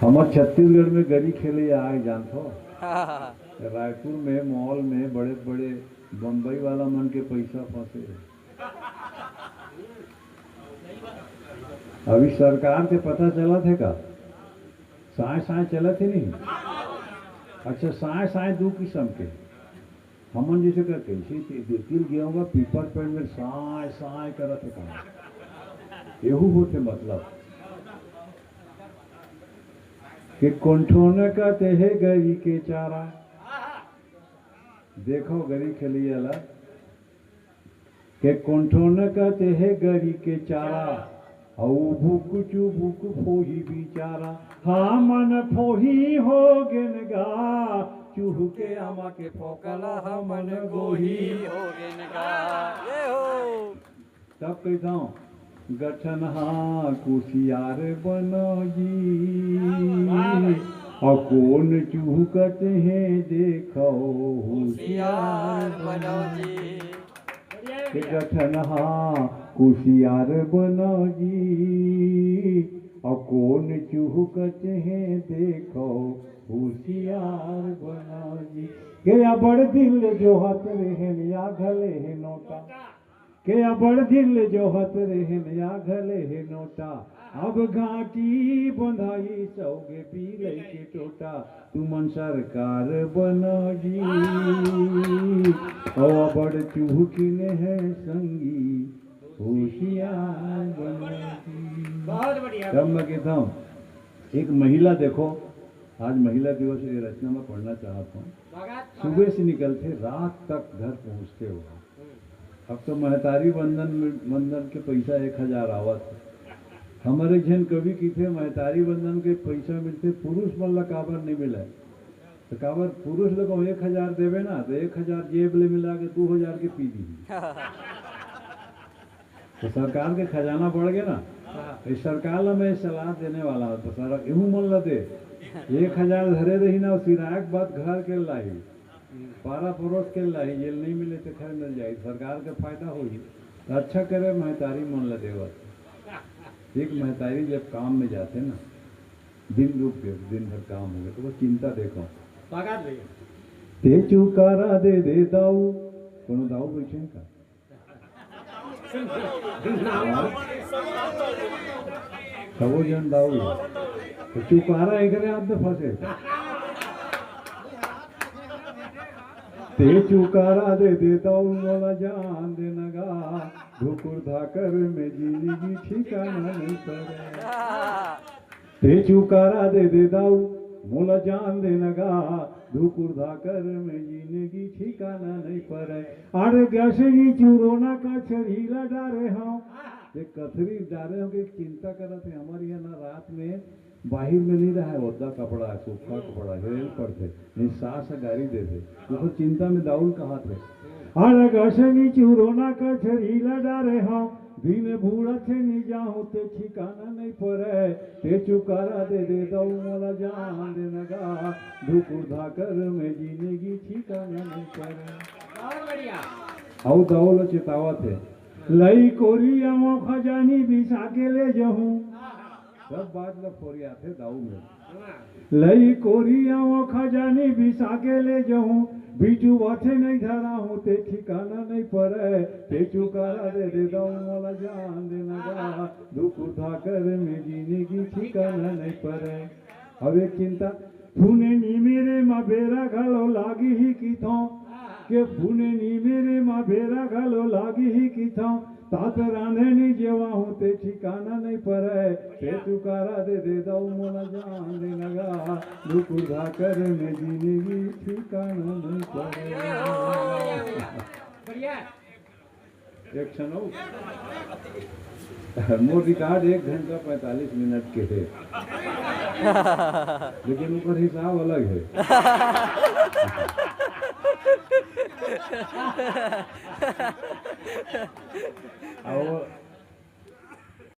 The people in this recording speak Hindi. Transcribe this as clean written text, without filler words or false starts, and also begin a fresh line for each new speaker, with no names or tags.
हमारे छत्तीसगढ़ में गरी खेले आए जानते हो। रायपुर में मॉल में बड़े बड़े बम्बई वाला मन के पैसा फंसे। अभी सरकार से पता चला थे का साए साए चला थे नहीं। अच्छा साए साए दो किस्म के हमन जैसे कर कैसे तिल गया होगा पीपर पेड़ में साए साए करत है कहा एहू होते मतलब कि कुंठों का तेहे गरी के चारा। देखो गरी खेलिए अला के कुंठों का तेहे गरी के चारा औ भूक चू भूक फोही बिचारा। हाँ मन फोही हो गेन गा चूह के आमा के फोकला हा मन गोही
हो गेन गा ये हो
तब कहता हूँ गठन हाँ कुशियार बनो जी और कौन चूहकत है देखो होशियार
बनो जी
कि गठन हाँ कुशियार बनो जी और कौन चूहकत है देखो होशियार बनो जी। के अबड़ दिल जो हत रहन या घले है नोटा के अबड़ दिल जो हत रहन या घले है नोटा। अब घाटी बंधाई सौगे पी ले के टोटा तुमन सरकार बनो जी और अबड़ चूहकिन है संगी होशियार बनो जी।
बहुत बढ़िया।
तब मैं कहता हूँ एक महिला देखो आज महिला दिवस ये रचना में पढ़ना चाहता हूँ। सुबह से निकलते रात तक घर पहुँचते हो। अब तो महतारी बंधन के पैसा 1000 आवत है। हमारे जन कवि की थे महतारी बंधन के पैसा मिलते पुरुष मल्ला काबर नहीं मिला तो काबर पुरुष लोग 1000 देवे ना तो 1000 जेब ले मिला के 2000 के पी दी तो सरकार के खजाना बढ़ गया ना। इस सरकार ला मैं सलाह देने वाला हूँ तो सर यूं मन ला दे 1000 धरे रही ना सिराक बात घर के लाई पारा पड़ोस के लाई जेल नहीं मिले तो खैर मिल जाए सरकार का फायदा हो तो अच्छा करे महतारी मन ला देवत। एक महतारी जब काम में जाते ना दिन रुक गए दिन भर काम हो गया तो वो चिंता देखो ते चुकारा दे दे दाऊ कोनो दाऊ बैठे का सबो जन दाऊ तो चुकारा एक हाथ में फंसे ते चुकारा दे देता हूँ मोला जान दे नगा धुकुर धाकर में जिंदगी ठिकाना नहीं पड़े। ते चुकारा दे देता हूँ मोला जान दे नगा धुकुर धाकर में जिंदगी ठिकाना नहीं पड़े। अरे गसरी चूरोना का छरीला डारे हम ये कथरी डारे हम चिंता करते हैं हमारे यहाँ ना रात में बाहर में नहीं रहा है ओदा कपड़ा सूखा कपड़ा हेल पड़ते नहीं सास गाड़ी देते तो चिंता में दाउल कहा थे। अरे गसनी चूरोना का छरीला डारे हम दिन बूढ़ा थे नहीं जाऊँ ते ठिकाना नहीं पड़े। ते चुकारा दे दे दऊ मोला जान दे नगा धुकुर धाकर में जिंदगी ठिकाना नहीं पड़े। आओ दाउल चेतावा थे लई कोरिया मो खजानी बिसा के ले जाऊँ सब बात ला फोरिया थे दाऊ में लई कोरिया वो खजानी बिसा के ले जाऊँ बीजू वाथे नहीं धरा हूँ ते ठिकाना नहीं पड़े। ते चुकारा दे दे दाऊ मोला जान दे नगा दुख उठाकर में जिंदगी ठिकाना नहीं पड़े। अब एक चिंता फूने नी मेरे माँ बेरा घलो लागी ही की थो के फूने नी मेरे माँ बेरा घलो लागी ही की थो तात रांधे नहीं जेवा हूँ ते ठिकाना नहीं पड़े। ते चुकारा दे दे दाऊ मोला जान दे नगा दुख उठाकर में जिंदगी ठिकाना नहीं पड़े। एक क्षण मोर रिकॉर्ड 1 घंटा 45 मिनट के है लेकिन ऊपर हिसाब अलग है। और